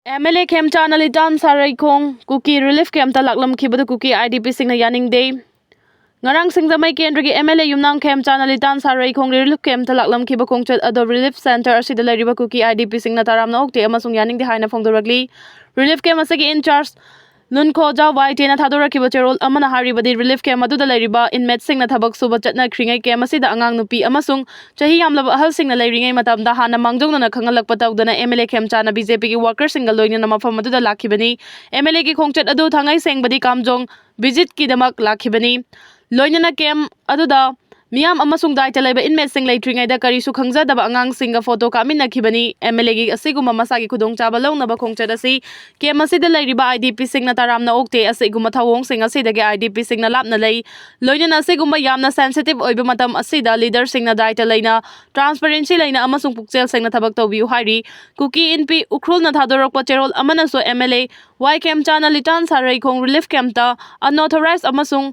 MLA Khemchan Alitan Sarai Khong Kuki Relief Camp Talaklam Kibadu Kuki IDP Sing Yaning Day Ngarang Sing the Mai Kendri MLA Yumnang Khemchan Alitan Sarai Khong Relief Camp Talaklam Kibakong Ado Relief Center Asidala Riba Kuki IDP Sing Nataram Nokte Amasung Yaning the Haina Fong Directly Relief Camp Asagi in charge Nun Koja White Tina Tadora Kibacherol Amana Haribadi Relief Camp Adu the Riba in Met Sing Natabak Subachatna Kringa Kamasida Angang Nupi Amasung Chahi Amla Halsing the Laring Matam the Hana Mangdung na Kangalak Patau than MLA Khemchana BJP workers single loin in Namafamadu the Lakibani MLA Ki Kongchat Adu Tangai Sing Badi Kamjong visit Kidamak Lakibani Loinana Kem Aduda Miam Amasung Dai Taleba in Messing Latring Ida Karisu Kangza the Angang Singa photo Kamina Kibani MLA Asiguma Masaki Kudong Chabalong Nabakongchadasi Kemasi the Lady by IDP Signa Taramna Okte Asiguma Tawong Sing Asida IDP Signa Lapna Lay Loinana Siguma Yamna sensitive Oibamatam Asida leader Signa Daita Lena Transparency Lena Amasung Puxel Signa Tabakto View Hari Kuki in P Ukrul Natadorok Pacherol Amanaso MLA Y Khemchan Alitan Sarai Khong Relief Camta unauthorized Amasung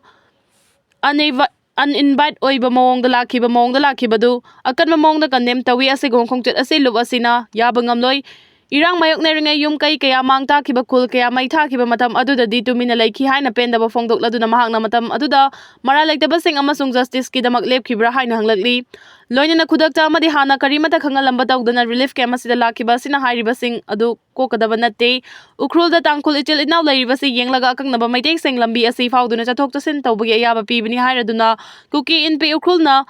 uninvited oiba mong da lakibadu akan mamong da kandem tawi asigong khongchet asilub asina yabangam loi irang mayok neringa yum kai kaya mangta kiba kul kaya mai tha kiba matam aduda di tumina laiki haina penda ba phongdok laduna mahakna matam aduda mara laitaba sing amasung justice ki damak lep kibra haina hanglakli loina kudakta amadi hana karimata khangalamba tawdana relief camp asida lakiba sina hairiba sing adu kokadaba natte ukrul da tangkul ichil inaw lairiba si yenglaga akangna maitek sing lambi asi fawduna chathok chasin tawbagi ayaba pibini hairaduna kuki in pe ukrulna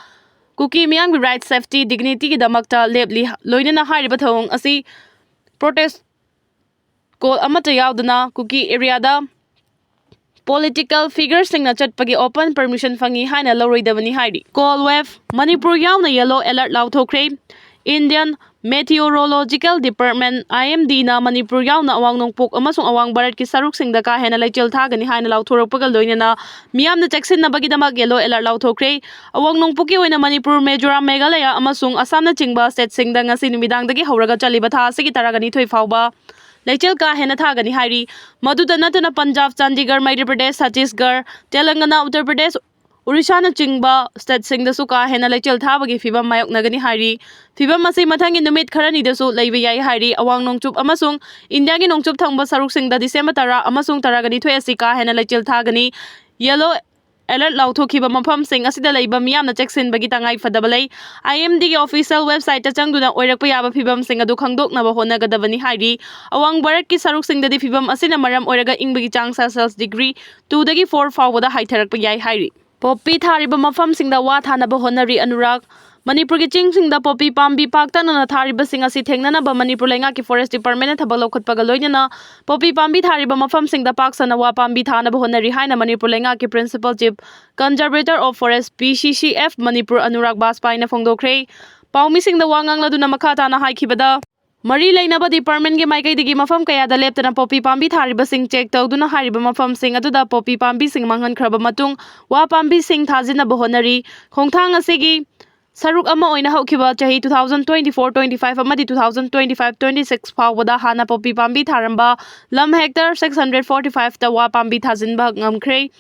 kuki miyang right safety dignity ki damakta lepli loina hairiba thong asi protest call amata yaudana kuki area da political figures sing na chatpagi open permission fangi haina loroidabani hairi call wave Manipur yauna yellow alert lauthokre Indian Meteorological Department IMD na Manipur yauna awang nongpok amasung awang barat ki saruk sing da ka hena laichel thagani haina lauthorakpagal loinana miyam na cheksin na bagi damak yellow alert lauthokre awang nongpoki oina Manipur Mizoram Meghalaya amasung Assam na chingba state sing da ngasi numidang dagi horaga chaliba tha sigi taragani thoi fawba Laichel ka hena thagani hairi maduda natuna Punjab Chandigarh Madhya Pradesh Chhattisgarh Telangana Uttar Pradesh Orissa na chingba state sing da su ka hena laichel thabagi fibam mayok nagani hairi fibam masi mathangi numit kharani da su laiba yai hairi awang nongchup amasung India gi nongchup thangba saruk sing da December tara amasung taragani thoi asi ka hena laichel thagani yellow alert lauthokiba mafam sing asida leiba miyamna cheksin bagi tangai fadabalai IMD gi official website ta changduna oirakpa yaba fibam sing adu khangdoknaba honagadabani hairi awang barat ki saruk sing da di fibam asina maram oiraga ingbagi chang celsius degree 2 dagi 4 fawda haitharakpa yai hairi Poppy Thariba Mafam Sing the Wathanaba Honari Anurag Manipur ki ching sing da poppy pambi pakta na thariba sing asi thengnana ba Manipur lenga ki forest department thabak lokhot pagaloina na poppy pambi thariba mafam sing da pak sana wa pambi thana ba honari haina Manipur lenga ki principal chief conservator of forest PCCF Manipur Anurag Baspai na phongdokre paumi sing da wangang laduna makha ta na haikibada Mari Lainaba Department ge Maikai digi mafam kaya da leptana poppy pambi thariba sing check tawduna hariba mafam sing aduda poppy pambi sing manghan khraba matung wa pambi sing thajina ba honari khongthang asigi Saruk ama oina haukiba chahi 2024-25 amadi 2025-26 fawada hana poppy pambi tharamba lam hectare 645 ta wa pambi thajinba ngamkhre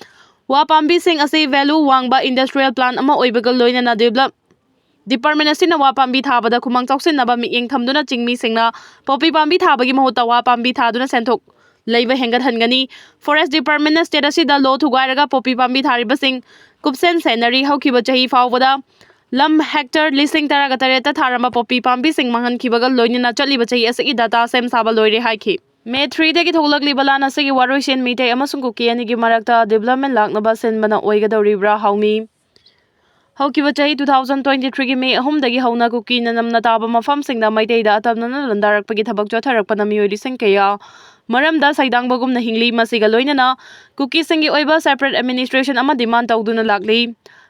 wa pambi sing ase value wangba industrial plant ama oibagal loina na develop Department asina wa pambi thabada khumang chawsin naba mi eng thamduna chingmi singna poppy pambi thabagi mahuta wa pambi thaduna senthok leiba hengat hangani forest department na state asida law thugairaga poppy pambi thariba sing kupsen scenery haukiba chahi fawada lam hectare listing taraga tareta tharamba poppy pambi sing manghan kibagal loinina chaliba chahi asagi data sem saba loire haiki May 3 dagi thoglakli balana asagi waroi Sire Meitei amasung Kuki ani gi marakta development laknaba senbana oigadoribra haumi Haukiba chahi 2023 gi May 3 dagi hauna Kuki na namna taba mafam singda Meitei da atamna landarakpagi thabak chotharakpana miyoi lising kaya maramda saidangbagumna hingli masiga loinana Kuki singi oiba separate administration ama demand tawduna lakli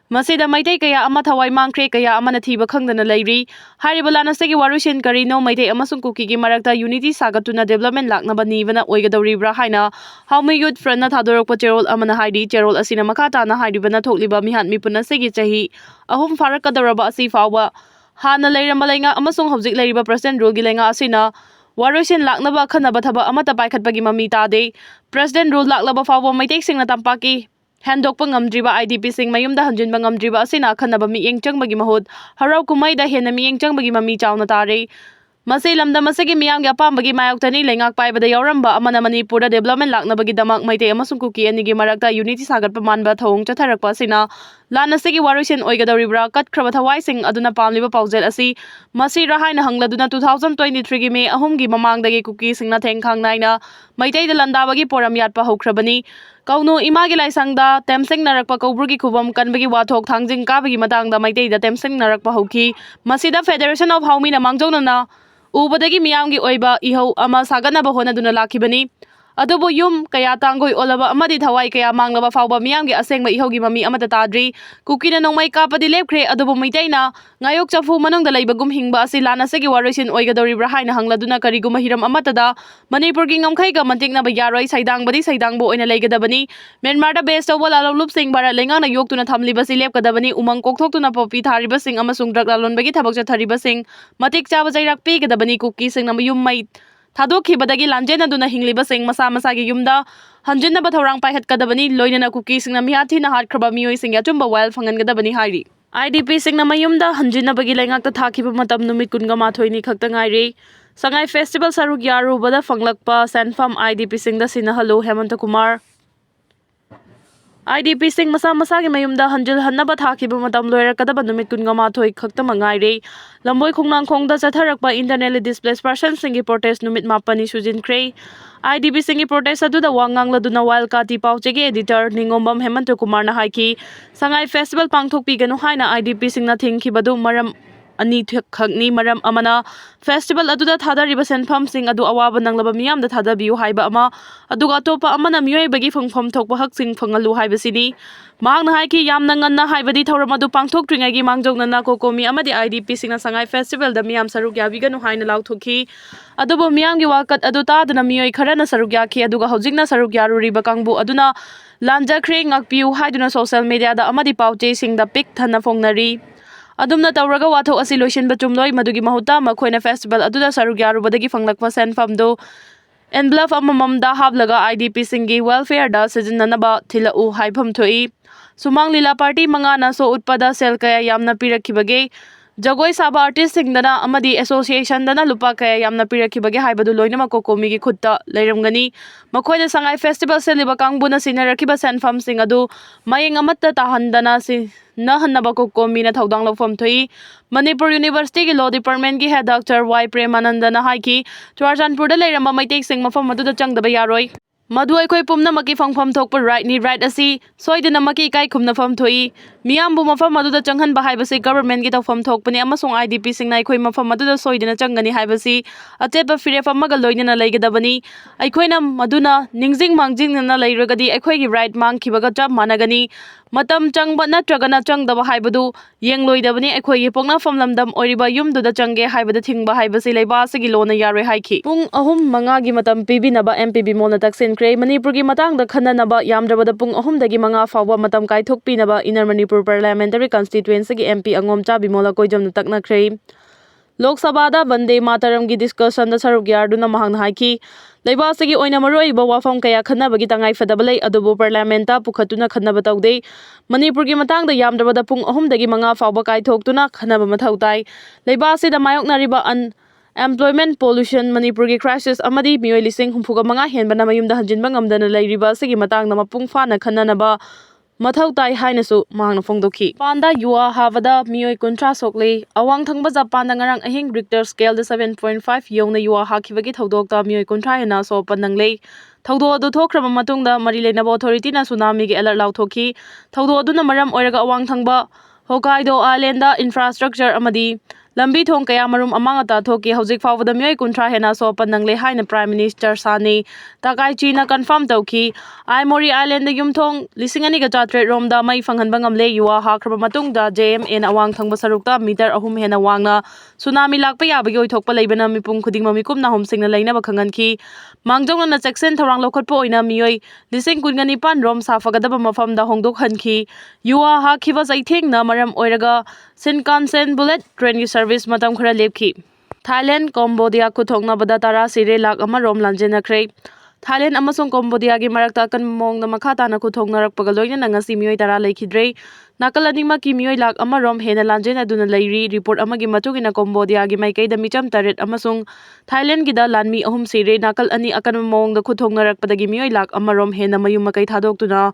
Masida Meitei kaya ama thawai mangkhre kaya ama na thiba khangdana leiri hariba lana segi warushin karino Meitei amasung Kuki gi marakta unity sagatuna development laknaba nibana oigadoribra haina haumi youth front na thadorokpa cherol amana haidi cherol asina makata na haidibana thokliba mihan mipuna segi chahi ahum farakadoraba asi fawba hana leiramba lenga amasung hojik leiriba president rule gi lenga asina warushin laknaba khanaba thaba amata paikhatpagi mami tade president rule laklaba fawba Meitei singna tampaki Handok pangamdriba IDP sing mayumda hanjun pangamdriba asina khanaba mi engchang bagi mahut harau kumai da hena mi engchang bagi mami chawna tare Masi lamdam asigi miyamgi apambagi mayoktani leingak paibada yauramba amana Manipurda development laknabagidamak Meitei amasung Kuki anigi marakta unity sagatpa manba thawong chatharakpa asina lan asigi warusin oigadoribra katkraba thawaising aduna pamliba paujel asi masira haina hangladuna 2023 gi May 3 gi mamangdagi Kuki singna thengkhang naina Meitei da landabagi poram yatpa hokrabani Kaunu imagi laisangda temsing narakpa kauburgi khubam kanbagi wathok thangjing kabagi matangda Meitei da temsing narakpa hauki masida Federation of Haumi na mangjongna ubadagi miyamgi oiba ihau ama saganaba honaduna lakibani adubu yum kaya tangoi olaba amadi thawai kaya manglaba fawba miyamgi asengba ihaugi mami amata tadri Kukina nongmai kapadi lepkhre adubu Meiteina ngayok chafu manungda leibagum hingba asi lanasegi waroisin oigadoribra haina hangladuna kariguma hiram amatada Manipurgi ngamkhaiga mantiknaba yaroi saidangbadi saidangbo oina leigadabani Myanmarda based tawba lalolupsing bara lengana yoktuna thamlibasi lepkadabani umang kokthokuna popi tharibasing amasung drug lalonbagi thabak chatharibasing matik chaba jairak pigadabani Kuki singna yum mai Thadokibadagi lanjenaduna hinglibasing masa masagi yumda hanjinaba thorang paikhatkadabani loinana Kuki singna mihathina hatkraba mioi singya chumba wild fangangadabani hairi IDP singna mayumda hanjinabagi lengakta thakiba matam numit kunga mathoini khakta ngairi Sangai Festival saruk yarubada fanglakpa Sanfam IDP singda sinahalu Hemanta Kumar IDP sing masa masagi mayumda hanjil hannaba thakiba matam loirakadaba numit kunga mathoi khakta mangairi lamboi khongnang khongda chatharakpa internally displaced persons singi protest numit mapani sujinkhre IDP singi protest aduda wangangladuna wildkati pauchegi editor ningombam Hemanta Kumar na haiki Sangai Festival pangthokpiganu haina IDP singna thingkhibadu maram ani khakni maram amana festival aduda thadariba senpham sing adu awaba nanglaba miyamda thadabiu haiba ama aduga topa amana miyoi bagi phangpham thokpa haksing phangalu haibasini mahangna haiki yamna nganna haibadi thoram adu pangthoktringai gi mangjongna kokomi amadi IDP singna Sangai Festival da miyam saruk yabiganu haina lauthokhi adubo miyamgi wakat adu taduna miyoi kharana saruk yakhi aduga hojingna saruk yaruriba kangbu aduna lanjakre ngakpiu haiduna social media da amadi pauche singda pik thana fongnari Adumna tawraga wathok asi loisin bachumloi madugi mahuta makhoina festival aduda saruk yarubadagi fanglakpa senfamdo envelope amamamda hablaga IDP singi welfare da sijinnanaba thilau haifam thoi Sumang Lila Party mangana so utpada sel kaya yamna pirakhibage Jagoi saba artist singdana amadi association dana lupa kaya yamna pirakhibage haibadu loinama kokomi gi khutta leiramgani makhoina Sangai Festival seliba kangbuna sinarakhiba senfam sing adu mayeng amatta tahandana si na hannaba kokomi na thaudang lofam thoi Manipur University gi Law Department gi head Dr. Y Premananda na haiki Churachandpur da leiramba Meitei sing mafam adu da changdaba yaroi Madu aikoi pumna maki phangpham thokpa right ni right asi soidina maki kai khumna pham thoi miyambu mafam aduda changhan ba haibasi government gi tawfam thokpani amasung IDP singna aikoi mafam aduda soidina changani haibasi achepa firef amaga loinana leigadabani aikoina maduna ningjing mangjingna leiragadi aikoi gi right mangkhibaga chap managani matam changba natragana changdaba haibadu yengloidabani aikoi gi pongna famlamdam oiriba yumduda change haibada thingba haibasi leiba sigi lona yaroi haiki pung ahum manga gi matam pibinaba MP Bimol na taksin Manipurgi matangda khananaba yamdrabada pung ahumdagi manga fawba matam kaithokpinaba Inner Manipur Parliamentary Constituency gi MP Angomcha Bimola koijamna taknakhrei Lok Sabha da Vande Mataram gi discussion da saruk yarduna mahangna haiki leibasigi oina maroiba wafam kaya khanabagi tangai fadabalei adubu parliamenta pukhatuna khanaba tawde Manipurgi matangda yamdrabada pung ahumdagi manga fawba kaithoktuna khanaba mathautai leibasi da mayoknariba Employment pollution Manipurgi crisis amadi miyoi lising humpuga manga henbana mayumda hanjinba ngamdana leiriba sigi matangna mapung fana khananaba mathau tai hainasu mahangna phongdokhi panda yuwa havada miyoi kuntra sokle awang thangba Japan ngarang ahing Richter scale da 7.5 yona yuwa hakhibagi thodokta miyoi kuntra hena so panangle thaudo adu thokraba matungda mari leinaba authority na tsunami gi alert lauthokhi thaudo adu na maram oiraga awang thangba Hokkaido Island da infrastructure amadi lambi thong kaya marum amangata thoki hojik fawda miyoi kuntra hena so panangle haina Prime Minister Sani Takai China confirm tawki Aimori Island da yumthong lisingani ga chatre romda mai fanghanba ngamle yuwa hakraba matungda JMN awang thangba sarukta meter ahum hena wangna tsunami lakpa yabagi oithokpa leibana mipung khudingma mikumna homsingna leinaba khanganki mangjongna section thorang lokhatpa oina miyoi lising kungani pan rom safagadaba mafamda hongdok hanki yuwa hakhiba jaithengna maram oiraga Shinkansen bullet train service matam khara lepki Thailand Cambodia Khut Thoknabada tara Sire lakh ama rom lanjenakhrei Thailand amasung Cambodia marakta akan mongda makha tana khuthoknarappaga loinana ngasi mioi 10 lekhidre nakal animaki mioi lak amarom hena lanjena duna leiri report amagi matugina Cambodia gi maikei da micham taret amasung Thailand gi da lanmi ahum sire nakal ani akan mongda khuthoknarappadagi mioi lak amarom hena mayum makai thadokuna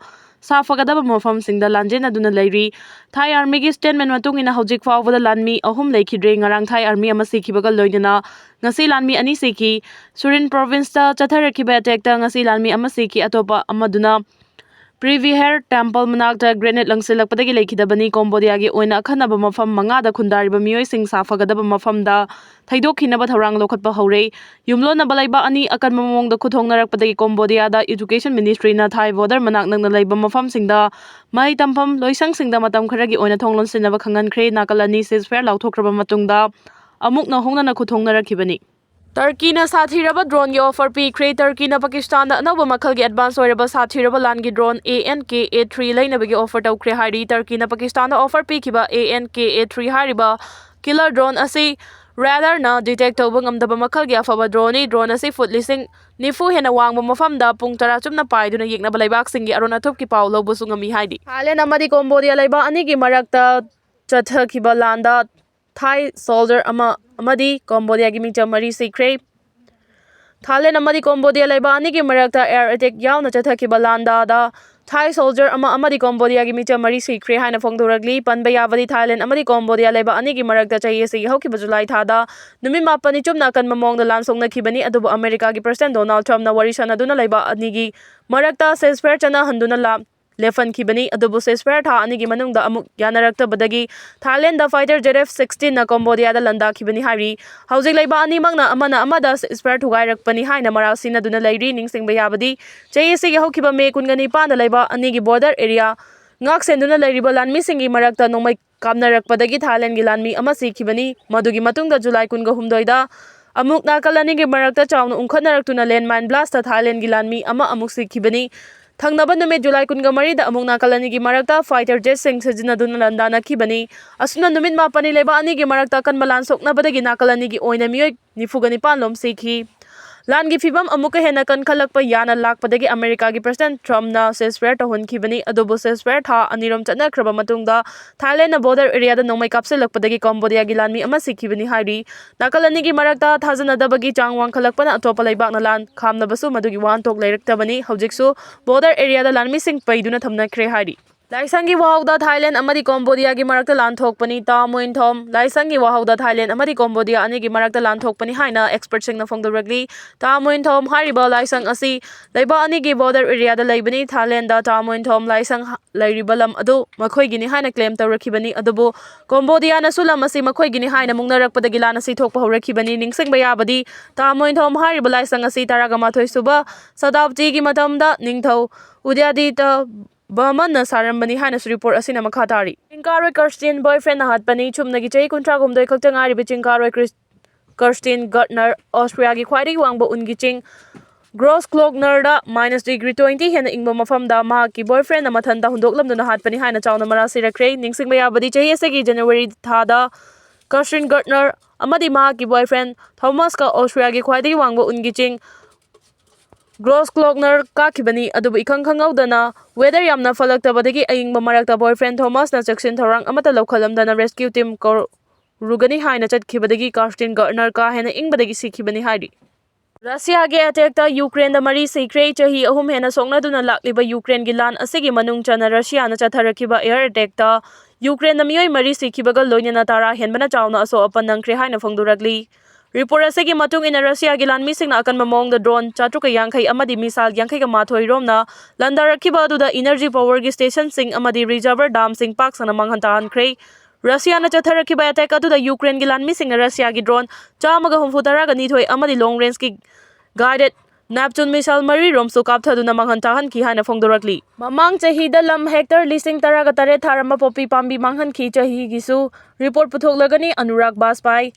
safagadaba mofam singda lanjena duna leiri Thai army gi statement matungina hojik fawbada lanmi ahum lekhidre ngarang Thai army ama sikhibaga loinana ngasi lanmi ani sikhi Surin province ta chatharakhiba attack ta ngasi lanmi ama sikhi atopa amaduna Privy Hair Temple manakta granite langsilakpadagi lekhidabani Cambodia gi oina akhanaba mafam manga da khundariba mioi sing safagadaba mafam da thaidokhinaba tharang lokhatpa hore yumlona balaiba ani akan mamong da khuthongnarakpadagi Cambodia da education ministry na Thai border manak nangna leiba mafam singda mai tampam loisang singda matam kharagi oina thonglon sinaba khangan khre nakalani ceasefire lauthokraba matungda amuk na hongna na khuthongnarakibani Turkey na sathiraba drone gi offer pikre Turkey na Pakistan da anaba makhal gi advance oiraba sathiraba lan gi drone ANK-A3 lainabagi offer tawkre hari Turkey na Pakistan da offer pikiba ANK-A3 hariba killer drone asi radar na detect tawba ngamdaba makhal gi afaba drone asi foot lising nifu hena wangba mafamda pung tara chumna paiduna yeknaba laibak singi arona thupki paw lobusu ngami haidi Thailand amadi Cambodia laiba ani gi marakta chathakiba landa Thai soldier amadi Cambodia gi mingcham mari sikre Thailand amadi Cambodia laiba ani gi marakta air attack yauna chathakiba landa da Thai soldier amadi Cambodia gi mingcham mari sikre haina phongdoragli panba yabadi Thailand amadi Cambodia laiba ani gi marakta chahi se haukiba July thada numi mapani chumna kan mamongda lansongna khibani adubu America gi President Donald Trump na wari sanaduna laiba ani gi marakta ceasefire chana handuna la Lefan kibani adubu ceasefire tha ani gi manungda amuk yanaraktabadagi Thailand da fighter jet F-16 na Cambodia da landa kibani hari haujik laiba ani mangna amana amada ceasefire thugairakpani haina marasina duna leiri ningsingba yabadi JAC gi haukiba May 19 da laiba ani gi border area ngak senduna leiriba lanmi singi marakta nongmai kamnarakpadagi Thailand gi lanmi ama sikibani madugi matungda July 18 da amuk nakalani gi marakta chawna ungkhanaraktuna landmine blast ta Thailand gi lanmi ama amuk sikibani Thangnaba nume July 13 da amuk nakalani gi marakta fighter jet sing sajinaduna landana kibani asuna numit mapani leba ani gi marakta kan malan soknabadagi nakalani gi oina mioi 95 lom sikhi Langi fibam amuka hena kan khalakpa yana lakpadagi America gi President Trump na ceasefire tahun kibani adobo ceasefire tha anirom chana khraba matungda Thailand na border area da nongmai kapselakpadagi Cambodia gi lanmi ama sikibani hari nakalani gi marakta thajanadabagi changwang khalakpana atopa laibak na lan khamnabasu madugi wan tok leiraktabani hojiksu border area da lanmi sing paiduna thamna khre hari Laisangi wahauda Thailand amadi Cambodia gi marakta lan thokpani ta moin thom Laisangi wahauda Thailand amadi Cambodia ani gi marakta lan thokpani haina expert sing na phongdoragli ta moin thom hariba laisang asi laiba ani gi border area da laibani Thailand da ta moin thom laisang lairibalam adu makhoi gini haina claim tawrakhibani adubu Cambodia na sulam asi makhoi gini haina mungnarakpadagi lan asi thokpa horakhibani ningsingba yabadi ta moin thom hariba laisang asi taragamathoi suba sadapti gi matamda ningthau udyadita Baman na sarambani haina report asina makhatari. Chingkaroi Kirsten boyfriend na hatpani chumnagi chahi kuntra gumdoi khakta ngari bi Chingkaroi Kirsten Gardner Austria gi khwaidagi wangba ungi ching Gross Klockner da -20 hena ingba mafamda mahaki boyfriend na mathanda hundoklamduna hatpani haina chawna mara sirakre ningsingba yabadi chahi asagi January thada Kirsten Gardner amadi mahaki boyfriend Thomas ka Austria gi khwaidagi wangba ungi ching Gross Klockner kakibani adubu ikang khangaudana weather yamna falaktabadagi ayingba marakta boyfriend Thomas na chaksin thorang amata lokhalamdana rescue team rugani haina chatkibadagi Kirsten Gardner ka hena ingbadagi sikhibani hari Russia ge attack ta Ukraine da mari sikre chahi ahum hena songnaduna lakliba Ukraine gi lan asigi manung chana Russia na chatharakiba air attack ta Ukraine na miyoi mari sikhibaga loinana tara henbana chawna aso apan nangkre haina phongduragli Report asegi matung ina Russia gi lan mising na akan mamong da drone chatruka yangkai amadi misal yangkai ka mathoi rom na landarakiba adu da energy power gi station sing amadi reservoir dam sing pak sana manghantahan kre Russia na chatharakiba attack adu da Ukraine gi lan mising na Russia gi drone chamaga humfutara ga nithoi amadi long range ki guided Neptune missile mari rom su kapthaduna manghantahan ki haina phongdorakli mamang chahi da lam hector listing taraga tare tharama popi pambi manghan ki chahi gisu report puthoklagani Anurag Baspai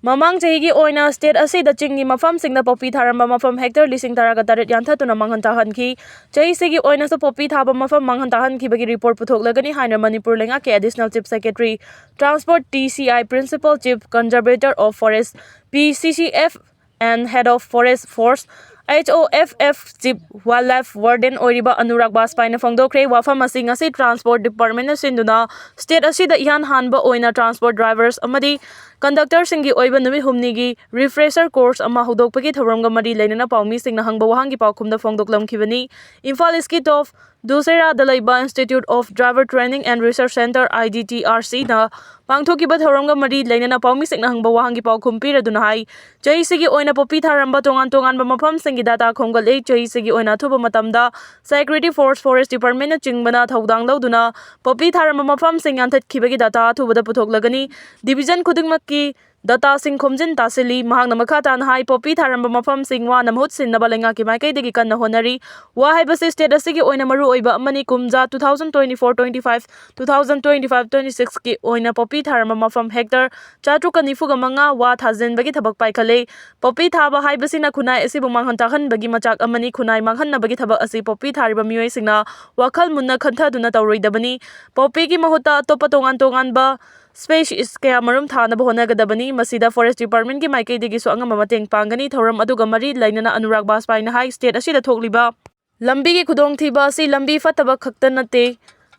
Mamang chahigi oina state asi da chingni mafam singna popi tharamba mafam hector lising taraga taret yanthatuna manghantahan ki chahi sigi oina su popi thaba mafam manghantahan ki bagi report puthoklagani haina Manipur lenga ke additional chief secretary transport TCI principal chief conservator of forest PCCF and head of forest force HOFF Chief Wildlife Warden Oiriba Anurag Baspaina Fongdokre Wafam asi ngasi Transport Department sinduna state asida ihan hanba oina transport drivers amadi conductor singi oiba numit humnigi refresher course ama hudokpagi thoramga mari leinana paumi singna hangba wahangi paukhumda fongdoklamkhibani Imphal East of Dusera Dalaiba Institute of Driver Training and Research Center IDTRC na pangthokiba thoramga mari leinana paumi singna hangba wahangi paukhum piraduna hai chai sigi oina popi tharamba tongan mafam singi data khongal e chai sigi oina thuba matamda Security Force Forest Department na chingbana thodang lauduna popi tharamba mafam sing anthat khibagi data thubada puthoklagani division khudingmakki data sing khomjin tasili mahang namakha tan hai popi tharamba mafam singwa namhut sinnaba lenga ki mai kai degi kan honari wa hai basi state asigi oina maru oiba amani kumja 2024-25 2025-26 ki oina popi tharamba mafam hector chatu kanifu gamanga wa thazen bagi thabak pai khale popi thaba hai basi na khunai asi bumang han takhan bagi machak amani khunai manghan na bagi thabak asi popi thariba mioi singna wakhal munna khantha duna tawroi dabani popi ki mahuta topa tongan ba species kaya marum thanaba honagadabani masida forest department ki maikei degi so angama mateng pangani thoram aduga mari lainana Anurag Baspaina high state asida thokliba lambi ki khudong thiba si lambi fataba khakta nate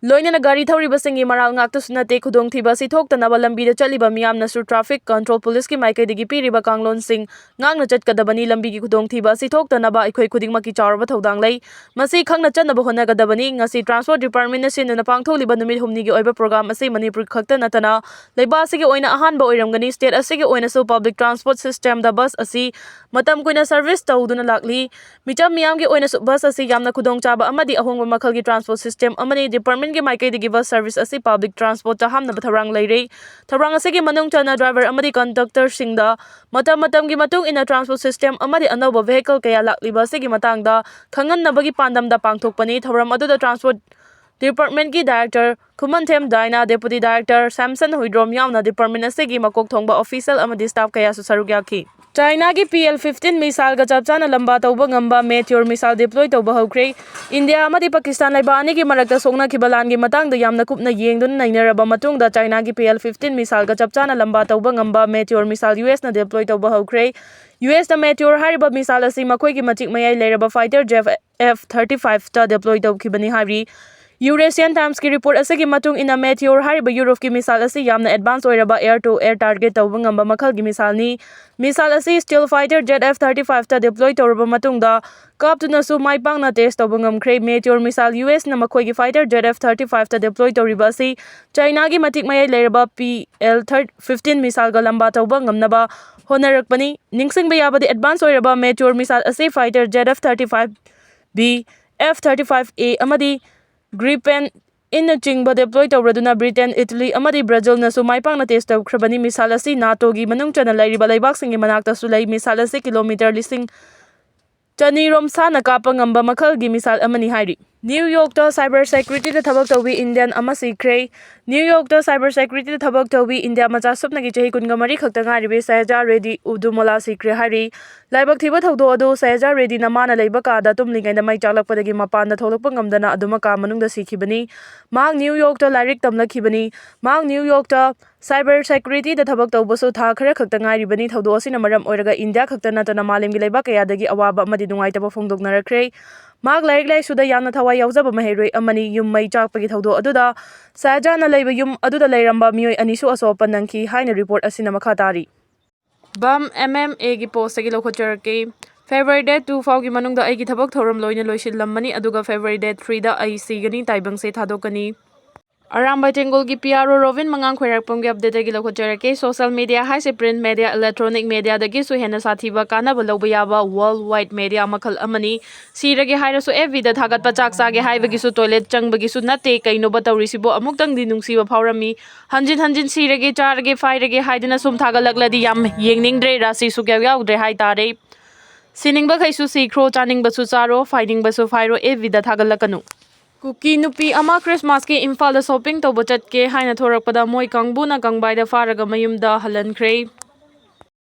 loinana gari thoriba singi maral ngakta sunate khudong thiba si thoktanaba lambi da chaliba miyamna su traffic control police ki maikei degi piriba kanglon sing ngangna chatkadabani lambi ki khudong thiba si thoktanaba ikhoi khudingma ki charba thodang lei masi khangna chanaba honagadabani ngasi transport department na sinna pangtholiba numit humni gi oiba program ase manipur khakta natana leiba asigi oina ahanba oiramgani state asigi oina su public transport system da bus asi matam kuina service tawduna lakli micham miyam gi oina su bus asi yamna khudong chaba amadi ahongba makhal gi transport system amani department ki maikei degi bus service asi public transport ta hamna batharang leire tharang asigi manung chana driver amadi conductor singda matam gi matung ina transport system amadi anauba vehicle kaya lakliba asigi matangda khangan nabagi pandam da pangthokpani thoram aduda transport department ki director Khumanthem Daina deputy director Samson Huidrom yauna department asigi makok thongba official amadi staff kaya su sarugyaki China ki PL-15 missile ga chapchana lamba tawba ngamba meteor missile deploy tawba hokre India amadi Pakistan laiba ani ki marakta songna kibalan gi matang da yamna kupna yengdun nainaraba matung da China ki PL-15 missile ga chapchana lamba tawba ngamba meteor missile US na deploy tawba hokre US da meteor hariba missile asi makhoi ki machik mayai leiraba fighter jet F-35 ta deploy tawkibani hari Eurasian Times ki report asigi matung ina meteor hariba Europe ki missile asi yamna advance oiraba air to air target tawba ngamba makhal gi missile asi steel fighter jet F-35 ta deploy tawraba matung da kaptuna su maipangna test tawba ngamkhre meteor missile US na makhoi gi fighter jet F-35 ta deploy tawriba asi China gi matik mayai leiraba PL-15 missile ga lamba tawba ngamnaba honarakpani ningsingba yabadi advance oiraba meteor missile asi fighter jet F-35B F-35A amadi Gripen inna chingba deploy tawraduna Britain, Italy amadi Brazil na sumaipang na test tawkhrabani missile asi NATO gi manung chana lairiba laibak singi manakta sulai missile asi kilometer lising chanirom sana kapa ngamba makhal gi missile amani hairi New York to cyber security da thabak tawi Indian ama sikre New York to cyber security da thabak tawi India macha supna gi chehi kunga mari khakta ngari Saja Reddy Udumola sikre hari laibak thiba thawdo adu Saja Reddy na mana leiba ka da tumli ngai da mai chaklak padagi mapan da tholakpa ngamdana aduma ka manung da sikhibani mang New York to lyric tamlakhibani mang New York to cyber security da thabak tawbasu tha khara khakta ngari bani thawdo asina maram oiraga India khakta na tana malim gi leiba kaya dagi awaba amadi dungai taba phongdoknarakre Mag laik lai suda yamna thawai yauzaba maheroi amani yum mai chakpagi thawdo aduda Saja na leiba yum aduda leiramba mioi anisu asopa nangki haina report asina makha tari Bam MMA gi post gi lokhocherke February date 2 fau gi manungda ai gi thabak thoram loina loisil lammani aduga February date 3 da ai sigani taibang se thadokani Aramba Tengol ki PRO Rovin mangang khwerak pumgi update gi lokhocherke social media hai se print media electronic media dagi su hena sathiba kana baloba yaba worldwide media makhal amani sirage haira su FB da thagat pachak sage haiba gi su toilet changbagi su natte kaino batawri sibo amuktang di nungsiba phawrami hanjin sirage charage fairage haidina sum thagalakladi yam yengningdre rasi su kya yaudre hai tare siningba khaisu sikro chaningba su charo fainingba su fairo FB da thagalakanu Kuki nupi ama Christmas ki Imphal da shopping tawba chatke haina thorakpada moi kangbuna kangbai da faraga mayum da halankre